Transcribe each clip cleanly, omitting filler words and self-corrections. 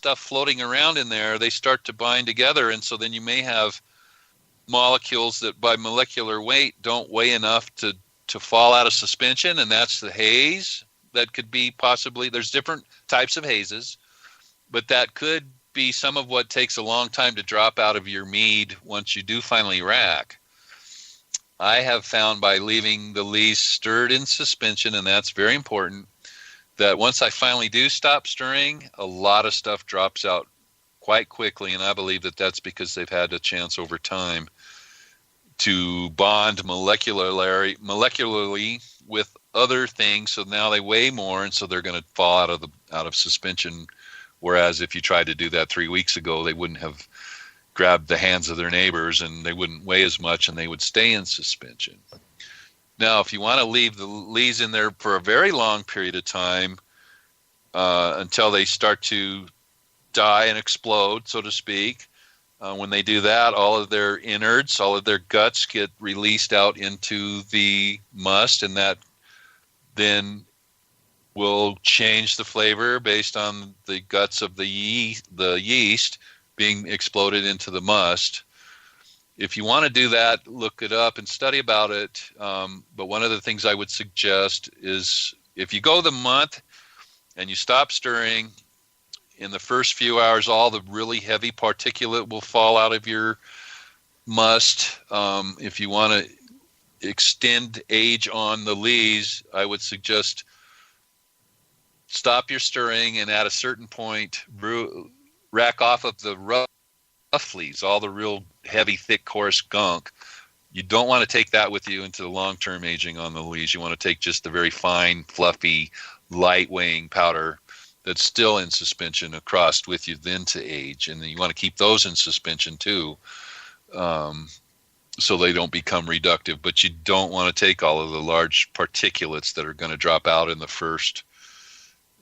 stuff floating around in there, they start to bind together, and so then you may have molecules that by molecular weight don't weigh enough to fall out of suspension, and that's the haze. That could be possibly, there's different types of hazes, but that could be some of what takes a long time to drop out of your mead once you do finally rack. I have found by leaving the lees stirred in suspension, and that's very important, that once I finally do stop stirring, a lot of stuff drops out quite quickly, and I believe that that's because they've had a chance over time to bond molecularly with other things, so now they weigh more, and so they're going to fall out of suspension. Whereas if you tried to do that 3 weeks ago, they wouldn't have grabbed the hands of their neighbors, and they wouldn't weigh as much, and they would stay in suspension. Now, if you want to leave the lees in there for a very long period of time, until they start to die and explode, so to speak, when they do that, all of their innards, all of their guts get released out into the must, and that then will change the flavor based on the guts of the yeast being exploded into the must. If you want to do that, look it up and study about it. But one of the things I would suggest is if you go the month and you stop stirring, in the first few hours, all the really heavy particulate will fall out of your must. If you want to extend age on the lees, I would suggest stop your stirring, and at a certain point, rack off of the rough lees, all the real heavy, thick, coarse gunk. You don't want to take that with you into the long-term aging on the lees. You want to take just the very fine, fluffy, light-weighing powder that's still in suspension across with you then to age. And then you want to keep those in suspension too, so they don't become reductive. But you don't want to take all of the large particulates that are going to drop out in the first,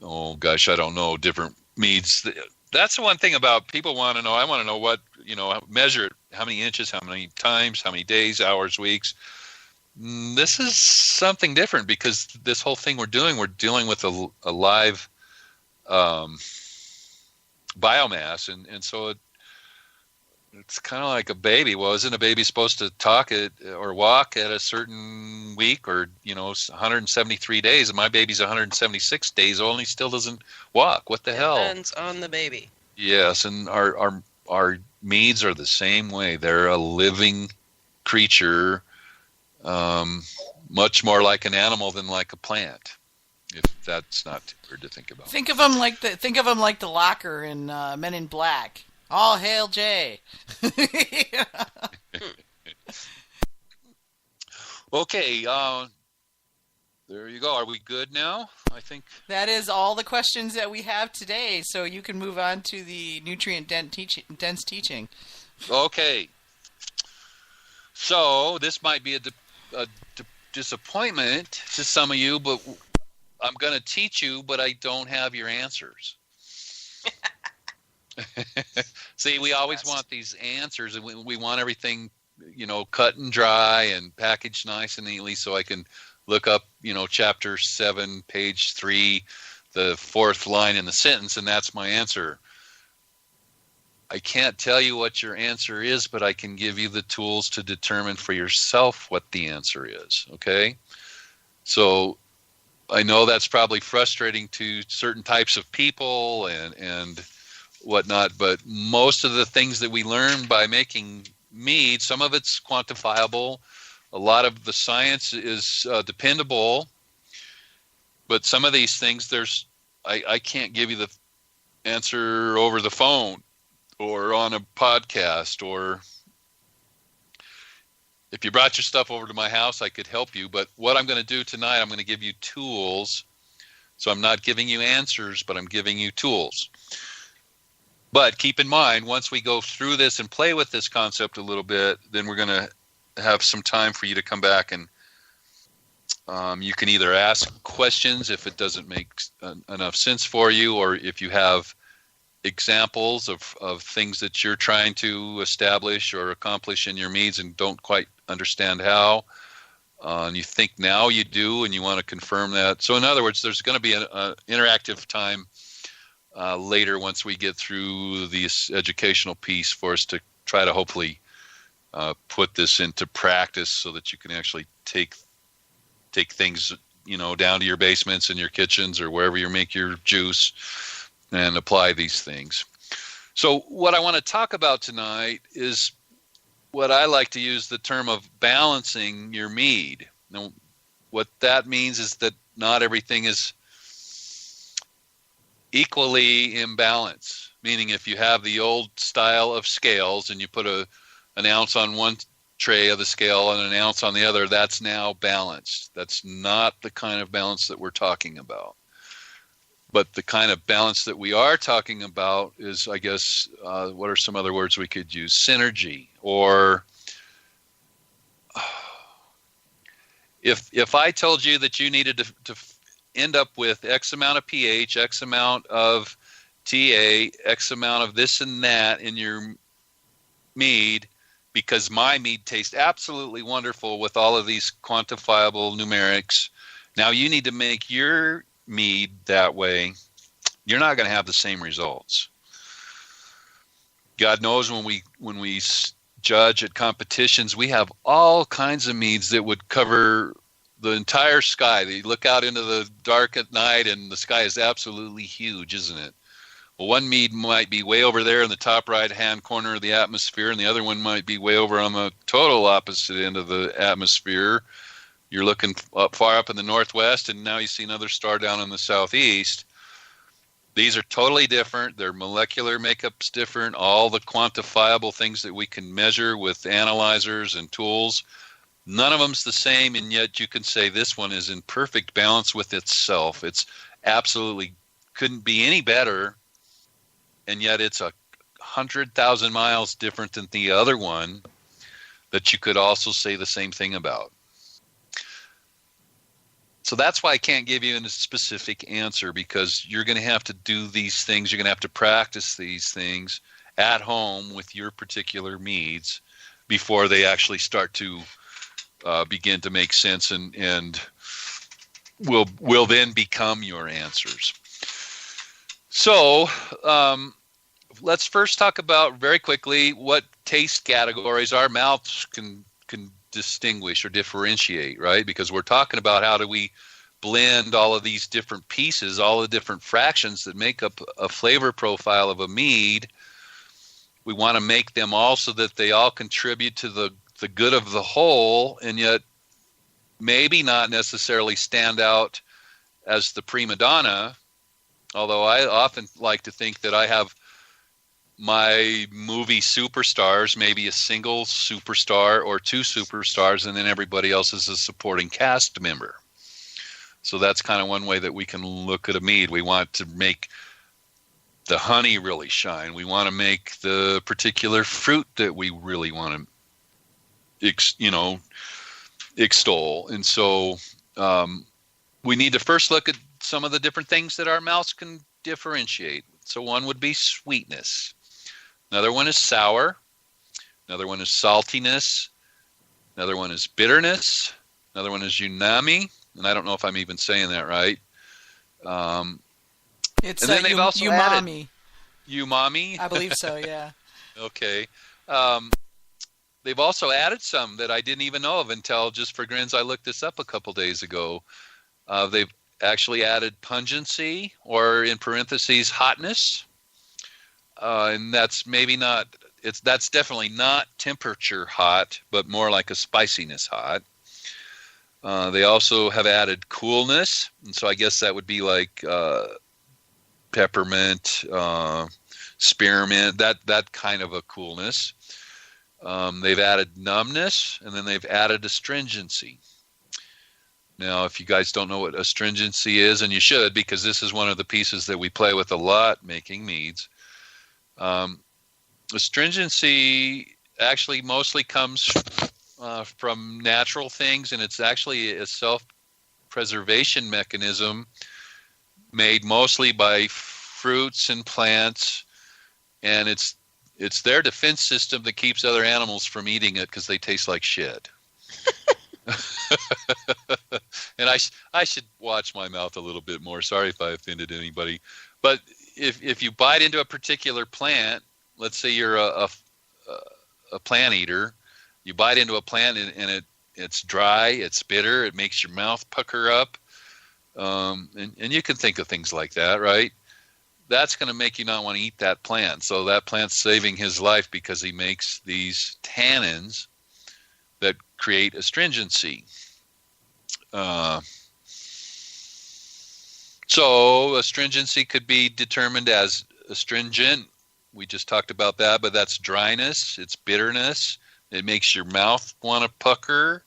different meads. That's the one thing about people want to know. I want to know what, measure it, how many inches, how many times, how many days, hours, weeks. This is something different because this whole thing we're dealing with a live biomass, and so it's kind of like a baby. Well, isn't a baby supposed to talk or walk at a certain week or 173 days? And my baby's 176 days old and he still doesn't walk. What the hell? Depends on the baby. Yes, and our meads are the same way. They're a living creature, much more like an animal than like a plant. If that's not too weird to think about. Think of them like the locker in Men in Black. All hail Jay. Okay, there you go. Are we good now? I think that is all the questions that we have today. So you can move on to the nutrient dense teaching. Okay. So this might be a disappointment to some of you, but I'm going to teach you, but I don't have your answers. See, we always want these answers, and we want everything, cut and dry and packaged nice and neatly so I can look up, chapter 7, page 3, the fourth line in the sentence, and that's my answer. I can't tell you what your answer is, but I can give you the tools to determine for yourself what the answer is, okay? So I know that's probably frustrating to certain types of people and whatnot, but most of the things that we learn by making mead, some of it's quantifiable. A lot of the science is dependable, but some of these things, I can't give you the answer over the phone or on a podcast, or if you brought your stuff over to my house, I could help you. But what I'm going to do tonight, I'm going to give you tools. So I'm not giving you answers, but I'm giving you tools. But keep in mind, once we go through this and play with this concept a little bit, then we're going to have some time for you to come back, and you can either ask questions if it doesn't make enough sense for you, or if you have examples of things that you're trying to establish or accomplish in your meads and don't quite understand how, and you think now you do and you want to confirm that. So in other words, there's going to be an interactive time later once we get through this educational piece for us to try to hopefully put this into practice so that you can actually take things, down to your basements and your kitchens or wherever you make your juice and apply these things. So what I want to talk about tonight is what I like to use the term of balancing your mead. Now, what that means is that not everything is equally in balance, meaning if you have the old style of scales and you put an ounce on one tray of the scale and an ounce on the other, that's now balanced. That's not the kind of balance that we're talking about. But the kind of balance that we are talking about is, I guess, what are some other words we could use? Synergy. Or if I told you that you needed to end up with X amount of pH, X amount of TA, X amount of this and that in your mead, because my mead tastes absolutely wonderful with all of these quantifiable numerics, now you need to make your mead that way, you're not going to have the same results. God knows when we judge at competitions, we have all kinds of meads that would cover the entire sky. You look out into the dark at night and the sky is absolutely huge, isn't it? Well, one mead might be way over there in the top right-hand corner of the atmosphere, and the other one might be way over on the total opposite end of the atmosphere. You're looking far up in the northwest, and now you see another star down in the southeast. These are totally different. Their molecular makeup's different. All the quantifiable things that we can measure with analyzers and tools, none of them's the same, and yet you can say this one is in perfect balance with itself. It's absolutely couldn't be any better, and yet it's 100,000 miles different than the other one that you could also say the same thing about. So that's why I can't give you a specific answer, because you're going to have to do these things. You're going to have to practice these things at home with your particular meads before they actually start to begin to make sense and will then become your answers. So let's first talk about very quickly what taste categories our mouths can distinguish or differentiate, right? Because we're talking about how do we blend all of these different pieces, all the different fractions that make up a flavor profile of a mead. We want to make them all so that they all contribute to the good of the whole, and yet maybe not necessarily stand out as the prima donna, although I often like to think that I have my movie superstars, maybe a single superstar or two superstars, and then everybody else is a supporting cast member. So that's kind of one way that we can look at a mead. We want to make the honey really shine. We want to make the particular fruit that we really want to, extol. And so we need to first look at some of the different things that our mouths can differentiate. So one would be sweetness. Another one is sour. Another one is saltiness. Another one is bitterness. Another one is umami. And I don't know if I'm even saying that right. It's and then they've also umami. Umami? I believe so, yeah. Okay. They've also added some that I didn't even know of until just for grins. I looked this up a couple days ago. They've actually added pungency, or in parentheses, hotness. And that's maybe not, that's definitely not temperature hot, but more like a spiciness hot. They also have added coolness, and so I guess that would be like peppermint, spearmint, that kind of a coolness. They've added numbness, and then they've added astringency. Now, if you guys don't know what astringency is, and you should, because this is one of the pieces that we play with a lot making meads. Astringency actually mostly comes from natural things, and it's actually a self-preservation mechanism made mostly by fruits and plants, and it's their defense system that keeps other animals from eating it because they taste like shit. And I should watch my mouth a little bit more. Sorry if I offended anybody. But if you bite into a particular plant, let's say you're a plant eater, you bite into a plant and it's dry, it's bitter, it makes your mouth pucker up, and you can think of things like that, right? That's going to make you not want to eat that plant. So that plant's saving his life because he makes these tannins that create astringency. So astringency could be determined as astringent. We just talked about that, but that's dryness, it's bitterness. It makes your mouth want to pucker.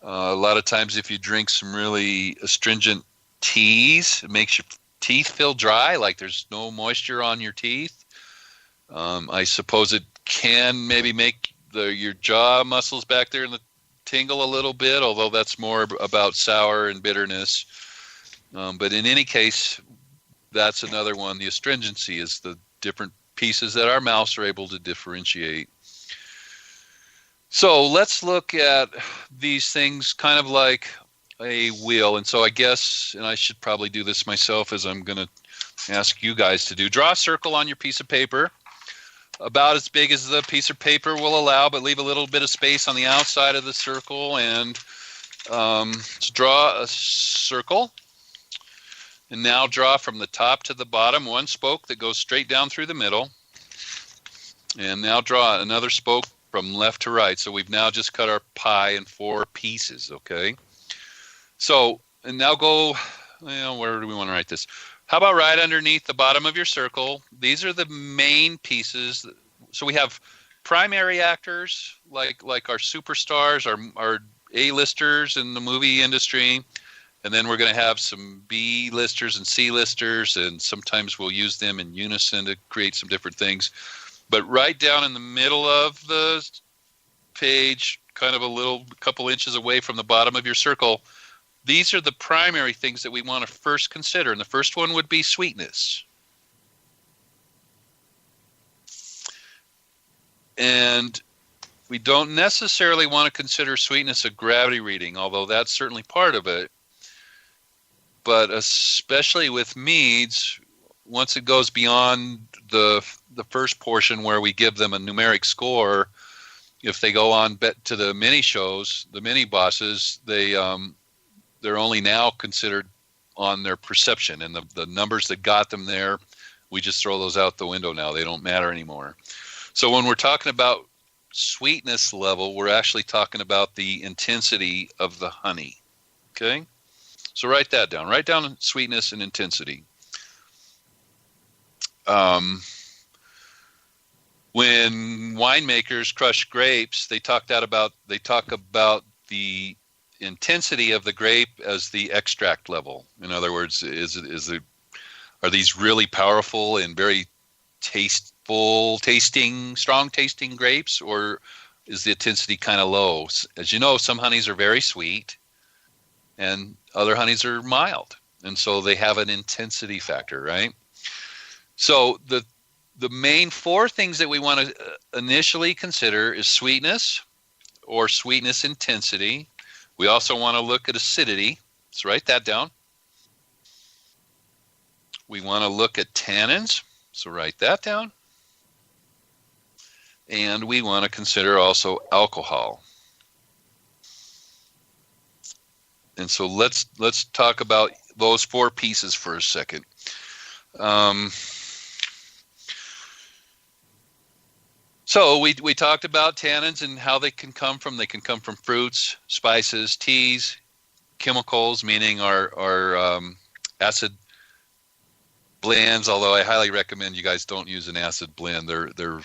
A lot of times if you drink some really astringent teas, it makes your teeth feel dry, like there's no moisture on your teeth. I suppose it can maybe make your jaw muscles back there in the tingle a little bit, although that's more about sour and bitterness. But in any case, that's another one. The astringency is the different pieces that our mouths are able to differentiate. So let's look at these things kind of like a wheel. And so I guess, and I should probably do this myself as I'm going to ask you guys to do, draw a circle on your piece of paper, about as big as the piece of paper will allow, but leave a little bit of space on the outside of the circle, and draw a circle. And now draw from the top to the bottom one spoke that goes straight down through the middle. And now draw another spoke from left to right. So we've now just cut our pie in 4 pieces, okay? So, and now go, well, where do we want to write this? How about right underneath the bottom of your circle? These are the main pieces. So we have primary actors, like our superstars, our A-listers in the movie industry. And then we're going to have some B-listers and C-listers, and sometimes we'll use them in unison to create some different things. But right down in the middle of the page, kind of a couple inches away from the bottom of your circle, these are the primary things that we want to first consider. And the first one would be sweetness. And we don't necessarily want to consider sweetness a gravity reading, although that's certainly part of it. But especially with meads, once it goes beyond the first portion where we give them a numeric score, if they go on to the mini shows, the mini bosses, they're only now considered on their perception, and the numbers that got them there, we just throw those out the window now. They don't matter anymore. So when we're talking about sweetness level, we're actually talking about the intensity of the honey. Okay? So write that down. Write down sweetness and intensity. When winemakers crush grapes, they talk about the intensity of the grape as the extract level. In other words, are these really powerful and very strong tasting grapes, or is the intensity kind of low? As you know, some honeys are very sweet, and other honeys are mild, and so they have an intensity factor, right? So the main 4 things that we want to initially consider is sweetness or sweetness intensity. We also want to look at acidity. Let's write that down. We want to look at tannins. So write that down. And we want to consider also alcohol. And so let's talk about those 4 pieces for a second. So we talked about tannins and how they can come from. They can come from fruits, spices, teas, chemicals, meaning our acid blends. Although I highly recommend you guys don't use an acid blend. They're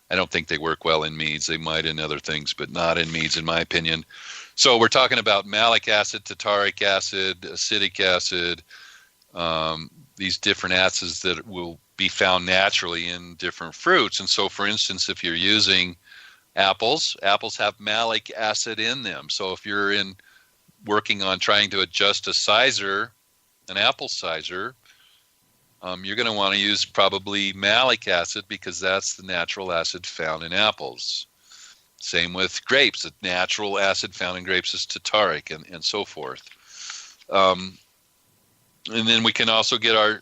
I don't think they work well in meads. They might in other things, but not in meads, in my opinion. So we're talking about malic acid, tartaric acid, acetic acid, these different acids that will be found naturally in different fruits. And so, for instance, if you're using apples have malic acid in them. So if you're working on trying to adjust an apple sizer, you're going to want to use probably malic acid because that's the natural acid found in apples. Same with grapes. The natural acid found in grapes is tartaric, and so forth. And then we can also get our